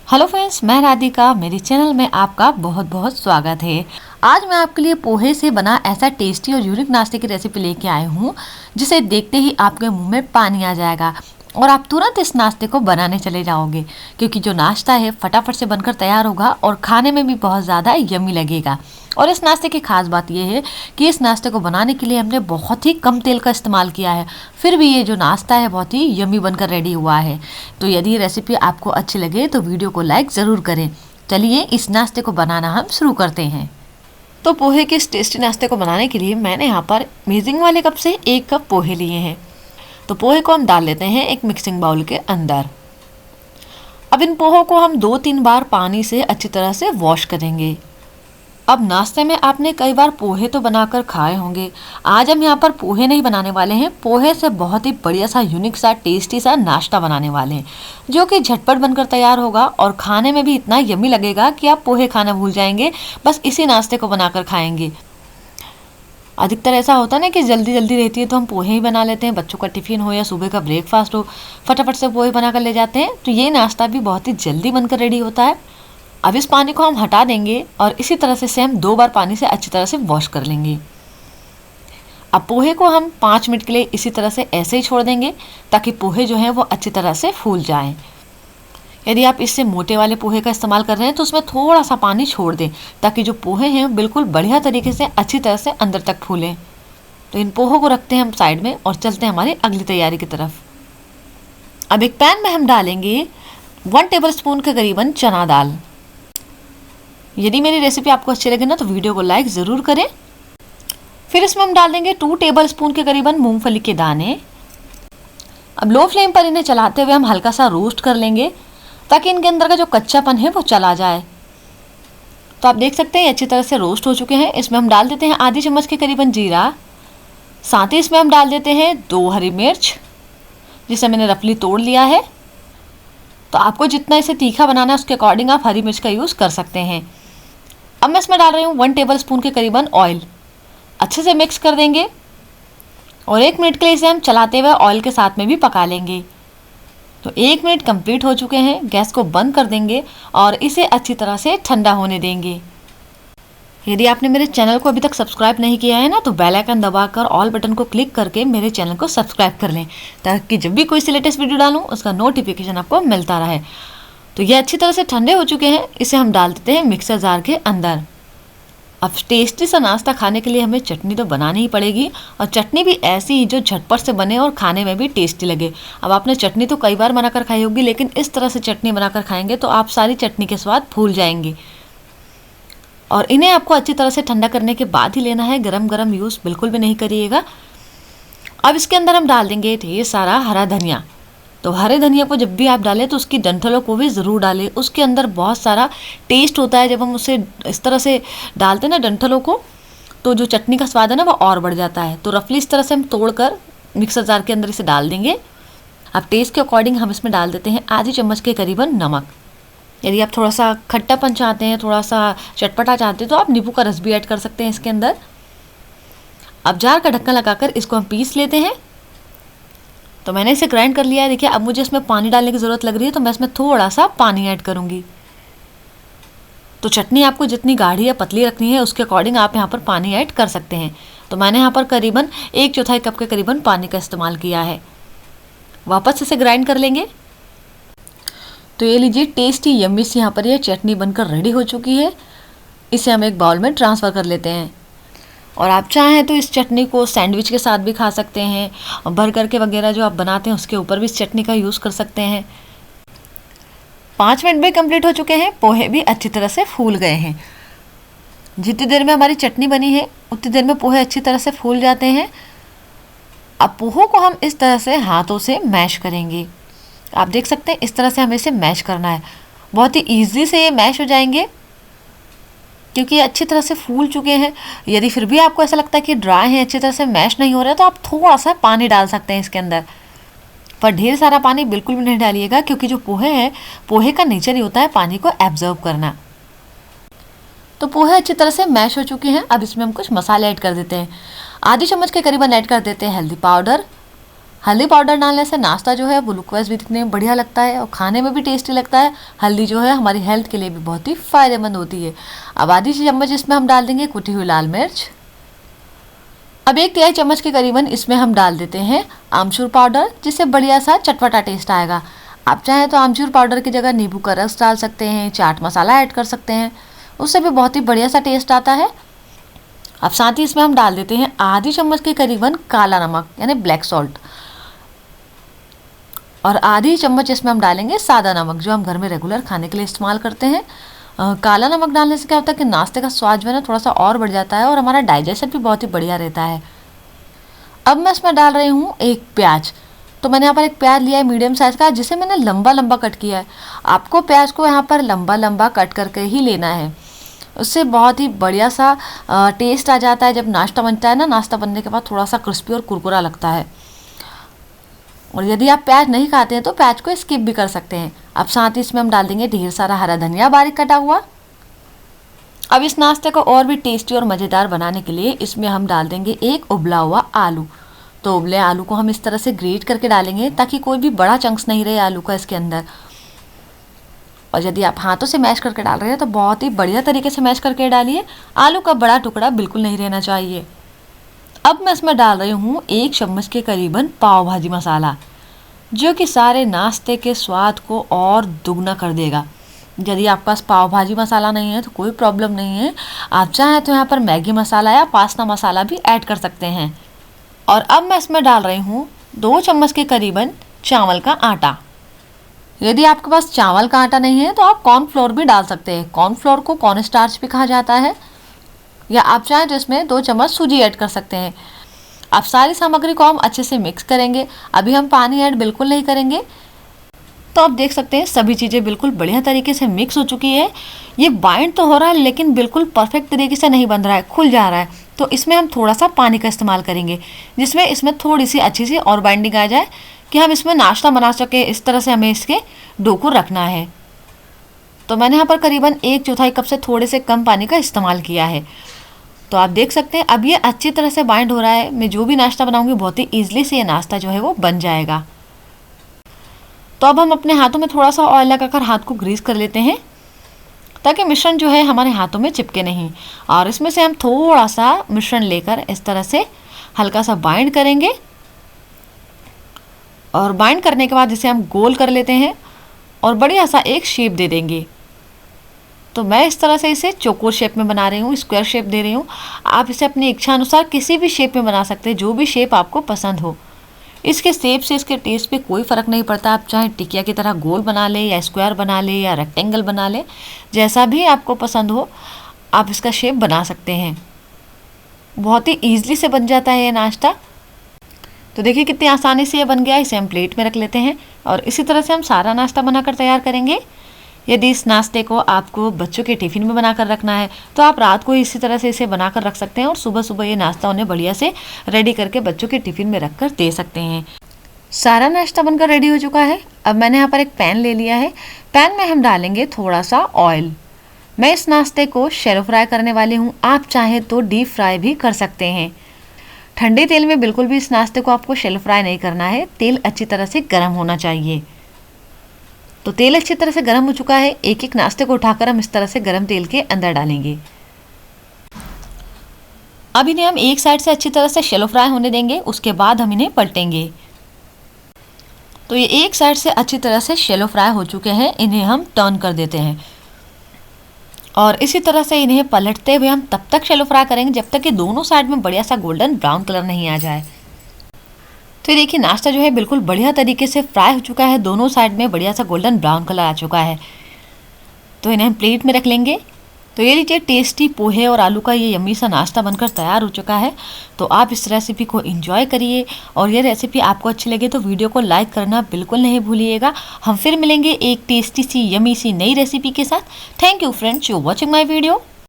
Hello friends, मैं राधिका। मेरे channel में आपका बहुत बहुत स्वागत है। आज मैं आपके लिए पोहे से बना ऐसा टेस्टी और यूनिक नाश्ते की रेसिपी लेके आई हूँ जिसे देखते ही आपके मुंह में पानी आ जाएगा और आप तुरंत इस नाश्ते को बनाने चले जाओगे, क्योंकि जो नाश्ता है फटाफट से बनकर तैयार होगा और खाने में भी बहुत ज़्यादा यम्मी लगेगा। और इस नाश्ते की खास बात यह है कि इस नाश्ते को बनाने के लिए हमने बहुत ही कम तेल का इस्तेमाल किया है, फिर भी ये जो नाश्ता है बहुत ही यम्मी बनकर रेडी हुआ है। तो यदि ये रेसिपी आपको अच्छी लगे तो वीडियो को लाइक ज़रूर करें। चलिए इस नाश्ते को बनाना हम शुरू करते हैं। तो पोहे के इस टेस्टी नाश्ते को बनाने के लिए मैंने यहाँ पर मेजरिंग वाले कप से 1 कप पोहे लिए हैं। तो पोहे को हम डाल लेते हैं एक मिक्सिंग बाउल के अंदर। अब इन पोहों को हम 2-3 बार पानी से अच्छी तरह से वॉश करेंगे। अब नाश्ते में आपने कई बार पोहे तो बनाकर खाए होंगे। आज हम यहाँ पर पोहे नहीं बनाने वाले हैं, पोहे से बहुत ही बढ़िया सा यूनिक सा टेस्टी सा नाश्ता बनाने वाले हैं, जो कि झटपट बनकर तैयार होगा और खाने में भी इतना यम्मी लगेगा कि आप पोहे खाना भूल जाएंगे, बस इसी नाश्ते को बनाकर खाएंगे। अधिकतर ऐसा होता है ना कि जल्दी जल्दी रहती है तो हम पोहे ही बना लेते हैं, बच्चों का टिफ़िन हो या सुबह का ब्रेकफास्ट हो, फटाफट से पोहे बनाकर ले जाते हैं। तो ये नाश्ता भी बहुत ही जल्दी बनकर रेडी होता है। अब इस पानी को हम हटा देंगे और इसी तरह से हम 2 बार पानी से अच्छी तरह से वॉश कर लेंगे। अब पोहे को हम 5 मिनट के लिए इसी तरह से ऐसे ही छोड़ देंगे ताकि पोहे जो हैं वो अच्छी तरह से फूल जाएं। यदि आप इससे मोटे वाले पोहे का इस्तेमाल कर रहे हैं तो उसमें थोड़ा सा पानी छोड़ दें ताकि जो पोहे हैं बिल्कुल बढ़िया तरीके से अच्छी तरह से अंदर तक फूलें। तो इन पोहों को रखते हैं हम साइड में और चलते हैं हमारी अगली तैयारी की तरफ। अब एक पैन में हम डालेंगे 1 टेबल स्पून के करीबन चना दाल। यदि मेरी रेसिपी आपको अच्छी लगे ना तो वीडियो को लाइक ज़रूर करें। फिर इसमें हम डाल देंगे 2 टेबल स्पून के करीबन मूंगफली के दाने। अब लो फ्लेम पर इन्हें चलाते हुए हम हल्का सा रोस्ट कर लेंगे ताकि इनके अंदर का जो कच्चापन है वो चला जाए। तो आप देख सकते हैं अच्छी तरह से रोस्ट हो चुके हैं। इसमें हम डाल देते हैं आधी चम्मच के करीबन जीरा, साथ ही इसमें हम डाल देते हैं 2 हरी मिर्च जिसे मैंने रफली तोड़ लिया है। तो आपको जितना इसे तीखा बनाना है उसके अकॉर्डिंग आप हरी मिर्च का यूज़ कर सकते हैं। अब मैं इसमें डाल रही हूँ 1 टेबल स्पून के करीबन ऑयल। अच्छे से मिक्स कर देंगे और 1 मिनट के लिए इसे हम चलाते हुए ऑयल के साथ में भी पका लेंगे। तो 1 मिनट कंप्लीट हो चुके हैं। गैस को बंद कर देंगे और इसे अच्छी तरह से ठंडा होने देंगे। यदि आपने मेरे चैनल को अभी तक सब्सक्राइब नहीं किया है ना तो बेल आइकन दबाकर ऑल बटन को क्लिक करके मेरे चैनल को सब्सक्राइब कर लें ताकि जब भी कोई सी लेटेस्ट वीडियो डालूँ उसका नोटिफिकेशन आपको मिलता रहे। तो ये अच्छी तरह से ठंडे हो चुके हैं। इसे हम डाल देते हैं मिक्सर जार के अंदर। अब टेस्टी सा नाश्ता खाने के लिए हमें चटनी तो बनानी ही पड़ेगी और चटनी भी ऐसी ही जो झटपट से बने और खाने में भी टेस्टी लगे। अब आपने चटनी तो कई बार बनाकर खाई होगी, लेकिन इस तरह से चटनी बनाकर खाएंगे तो आप सारी चटनी के स्वाद भूल जाएंगे। और इन्हें आपको अच्छी तरह से ठंडा करने के बाद ही लेना है, गरम गरम यूज़ बिल्कुल भी नहीं करिएगा। अब इसके अंदर हम डाल देंगे ढेर सारा हरा धनिया। तो हरे धनिया को जब भी आप डालें तो उसकी डंठलों को भी ज़रूर डालें। उसके अंदर बहुत सारा टेस्ट होता है। जब हम उसे इस तरह से डालते हैं ना डंठलों को, तो जो चटनी का स्वाद है ना वो और बढ़ जाता है। तो रफली इस तरह से हम तोड़कर मिक्सर जार के अंदर इसे डाल देंगे। अब टेस्ट के अकॉर्डिंग हम इसमें डाल देते हैं आधी चम्मच के करीबन नमक। यदि आप थोड़ा सा खट्टापन चाहते हैं, थोड़ा सा चटपटा चाहते हैं तो आप नींबू का रस भी ऐड कर सकते हैं इसके अंदर। अब जार का ढक्कन लगाकर इसको हम पीस लेते हैं। तो मैंने इसे ग्राइंड कर लिया है। देखिए अब मुझे इसमें पानी डालने की ज़रूरत लग रही है तो मैं इसमें थोड़ा सा पानी ऐड करूँगी। तो चटनी आपको जितनी गाढ़ी या पतली रखनी है उसके अकॉर्डिंग आप यहाँ पर पानी ऐड कर सकते हैं। तो मैंने यहाँ पर करीबन 1/4 कप के करीबन पानी का इस्तेमाल किया है। वापस इसे ग्राइंड कर लेंगे। तो ये लीजिए टेस्टी यम्मी सी यहाँ पर ये चटनी बनकर रेडी हो चुकी है। इसे हम एक बाउल में ट्रांसफ़र कर लेते हैं। और आप चाहें तो इस चटनी को सैंडविच के साथ भी खा सकते हैं और बर्गर के वगैरह जो आप बनाते हैं उसके ऊपर भी इस चटनी का यूज़ कर सकते हैं। 5 मिनट भी कंप्लीट हो चुके हैं। पोहे भी अच्छी तरह से फूल गए हैं। जितनी देर में हमारी चटनी बनी है उतनी देर में पोहे अच्छी तरह से फूल जाते हैं। अब पोहों को हम इस तरह से हाथों से मैश करेंगे। आप देख सकते हैं इस तरह से हमें इसे मैश करना है। बहुत ही ईजी से ये मैश हो जाएंगे क्योंकि ये अच्छी तरह से फूल चुके हैं। यदि फिर भी आपको ऐसा लगता है कि ड्राई है, अच्छी तरह से मैश नहीं हो रहा है, तो आप थोड़ा सा पानी डाल सकते हैं इसके अंदर, पर ढेर सारा पानी बिल्कुल भी नहीं डालिएगा क्योंकि जो पोहे हैं, पोहे का नेचर ही होता है पानी को एब्जॉर्ब करना। तो पोहे अच्छी तरह से मैश हो चुके हैं। अब इसमें हम कुछ मसाले ऐड कर देते हैं। आधी चम्मच के करीबन ऐड कर देते हैं हल्दी पाउडर, हल्दी पाउडर डालने से नाश्ता जो है वो लुक वाइज भी दिखने में बढ़िया लगता है और खाने में भी टेस्टी लगता है। हल्दी जो है हमारी हेल्थ के लिए भी बहुत ही फायदेमंद होती है। अब आधी चम्मच इसमें हम डाल देंगे कुटी हुई लाल मिर्च। अब 1/3 चम्मच के करीबन इसमें हम डाल देते हैं आमचूर पाउडर, जिससे बढ़िया सा चटपटा टेस्ट आएगा। आप चाहें तो आमचूर पाउडर की जगह नींबू का रस डाल सकते हैं, चाट मसाला ऐड कर सकते हैं, उससे भी बहुत ही बढ़िया सा टेस्ट आता है। अब साथ ही इसमें हम डाल देते हैं आधी चम्मच के करीबन काला नमक यानी ब्लैक सॉल्ट, और आधी चम्मच इसमें हम डालेंगे सादा नमक जो हम घर में रेगुलर खाने के लिए इस्तेमाल करते हैं। काला नमक डालने से क्या होता है कि नाश्ते का स्वाद जो है ना थोड़ा सा और बढ़ जाता है और हमारा डाइजेशन भी बहुत ही बढ़िया रहता है। अब मैं इसमें डाल रही हूँ एक प्याज। तो मैंने यहाँ पर एक प्याज लिया है मीडियम साइज़ का, जिसे मैंने लंबा लंबा कट किया है। आपको प्याज को यहाँ पर लंबा लंबा कट करके ही लेना है, उससे बहुत ही बढ़िया सा टेस्ट आ जाता है। जब नाश्ता बनता है ना, नाश्ता बनने के बाद थोड़ा सा क्रिस्पी और कुरकुरा लगता है। और यदि आप प्याज नहीं खाते हैं तो प्याज को स्किप भी कर सकते हैं। अब साथ ही इसमें हम डाल देंगे ढेर सारा हरा धनिया बारीक कटा हुआ। अब इस नाश्ते को और भी टेस्टी और मज़ेदार बनाने के लिए इसमें हम डाल देंगे एक उबला हुआ आलू। तो उबले आलू को हम इस तरह से ग्रेट करके डालेंगे ताकि कोई भी बड़ा चंक्स नहीं रहे आलू का इसके अंदर। और यदि आप हाथों से मैश करके डाल रहे हैं तो बहुत ही बढ़िया तरीके से मैश करके डालिए, आलू का बड़ा टुकड़ा बिल्कुल नहीं रहना चाहिए। अब मैं इसमें डाल रही हूँ 1 चम्मच के करीबन पाव भाजी मसाला, जो कि सारे नाश्ते के स्वाद को और दुगना कर देगा। यदि आपके पास पाव भाजी मसाला नहीं है तो कोई प्रॉब्लम नहीं है, आप चाहें तो यहाँ पर मैगी मसाला या पास्ता मसाला भी ऐड कर सकते हैं। और अब मैं इसमें डाल रही हूँ 2 चम्मच के करीबन चावल का आटा। यदि आपके पास चावल का आटा नहीं है तो आप कॉर्नफ्लोर भी डाल सकते हैं। कॉर्नफ्लोर को कॉर्न स्टार्च भी कहा जाता है, या आप चाहें तो इसमें 2 चम्मच सूजी ऐड कर सकते हैं। अब सारी सामग्री को हम अच्छे से मिक्स करेंगे। अभी हम पानी ऐड बिल्कुल नहीं करेंगे। तो आप देख सकते हैं सभी चीज़ें बिल्कुल बढ़िया तरीके से मिक्स हो चुकी है। ये बाइंड तो हो रहा है लेकिन बिल्कुल परफेक्ट तरीके से नहीं बन रहा है, खुल जा रहा है। तो इसमें हम थोड़ा सा पानी का इस्तेमाल करेंगे, जिसमें इसमें थोड़ी सी अच्छी सी और बाइंडिंग आ जाए कि हम इसमें नाश्ता बना सके। इस तरह से हमें इसके डो को रखना है। तो मैंने यहाँ पर करीबन 1/4 कप से थोड़े से कम पानी का इस्तेमाल किया है। तो आप देख सकते हैं अब ये अच्छी तरह से बाइंड हो रहा है। मैं जो भी नाश्ता बनाऊंगी बहुत ही ईजिली से ये नाश्ता जो है वो बन जाएगा। तो अब हम अपने हाथों में थोड़ा सा ऑयल लगाकर हाथ को ग्रीस कर लेते हैं ताकि मिश्रण जो है हमारे हाथों में चिपके नहीं। और इसमें से हम थोड़ा सा मिश्रण लेकर इस तरह से हल्का सा बाइंड करेंगे, और बाइंड करने के बाद इसे हम गोल कर लेते हैं और बढ़िया सा एक शेप दे देंगे। तो मैं इस तरह से इसे चौकोर शेप में बना रही हूँ, स्क्वायर शेप दे रही हूँ। आप इसे अपनी इच्छा अनुसार किसी भी शेप में बना सकते हैं, जो भी शेप आपको पसंद हो। इसके शेप से इसके टेस्ट पे कोई फ़र्क नहीं पड़ता। आप चाहे टिकिया की तरह गोल बना ले या स्क्वायर बना ले या रेक्टेंगल बना ले, जैसा भी आपको पसंद हो आप इसका शेप बना सकते हैं। बहुत ही ईजिली से बन जाता है ये नाश्ता। तो देखिए कितनी आसानी से ये बन गया। इसे हम प्लेट में रख लेते हैं और इसी तरह से हम सारा नाश्ता बनाकर तैयार करेंगे। यदि इस नाश्ते को आपको बच्चों के टिफ़िन में बनाकर रखना है तो आप रात को इसी तरह से इसे बनाकर रख सकते हैं और सुबह सुबह ये नाश्ता उन्हें बढ़िया से रेडी करके बच्चों के टिफ़िन में रखकर दे सकते हैं। सारा नाश्ता बनकर रेडी हो चुका है। अब मैंने यहाँ पर एक पैन ले लिया है। पैन में हम डालेंगे थोड़ा सा ऑयल। मैं इस नाश्ते को शैलो फ्राई करने वाली हूँ, आप चाहें तो डीप फ्राई भी कर सकते हैं। ठंडे तेल में बिल्कुल भी इस नाश्ते को आपको शैलो फ्राई नहीं करना है, तेल अच्छी तरह से गर्म होना चाहिए। तो तेल अच्छी तरह से गर्म हो चुका है। एक एक नाश्ते को उठाकर हम इस तरह से गर्म तेल के अंदर डालेंगे। अब इन्हें हम एक साइड से अच्छी तरह से शैलो फ्राई होने देंगे, उसके बाद हम इन्हें पलटेंगे। तो ये एक साइड से अच्छी तरह से शैलो फ्राई हो चुके हैं, इन्हें हम टर्न कर देते हैं और इसी तरह से इन्हें पलटते हुए हम तब तक शैलो फ्राई करेंगे जब तक कि दोनों साइड में बढ़िया सा गोल्डन ब्राउन कलर नहीं आ जाए। तो ये देखिए नाश्ता जो है बिल्कुल बढ़िया तरीके से फ्राई हो चुका है, दोनों साइड में बढ़िया सा गोल्डन ब्राउन कलर आ चुका है। तो इन्हें हम प्लेट में रख लेंगे। तो ये लीजिए टेस्टी पोहे और आलू का ये यम्मी सा नाश्ता बनकर तैयार हो चुका है। तो आप इस रेसिपी को एंजॉय करिए और ये रेसिपी आपको अच्छी लगे तो वीडियो को लाइक करना बिल्कुल नहीं भूलिएगा। हम फिर मिलेंगे एक टेस्टी सी यम्मी सी नई रेसिपी के साथ। Thank you friends for watching my video.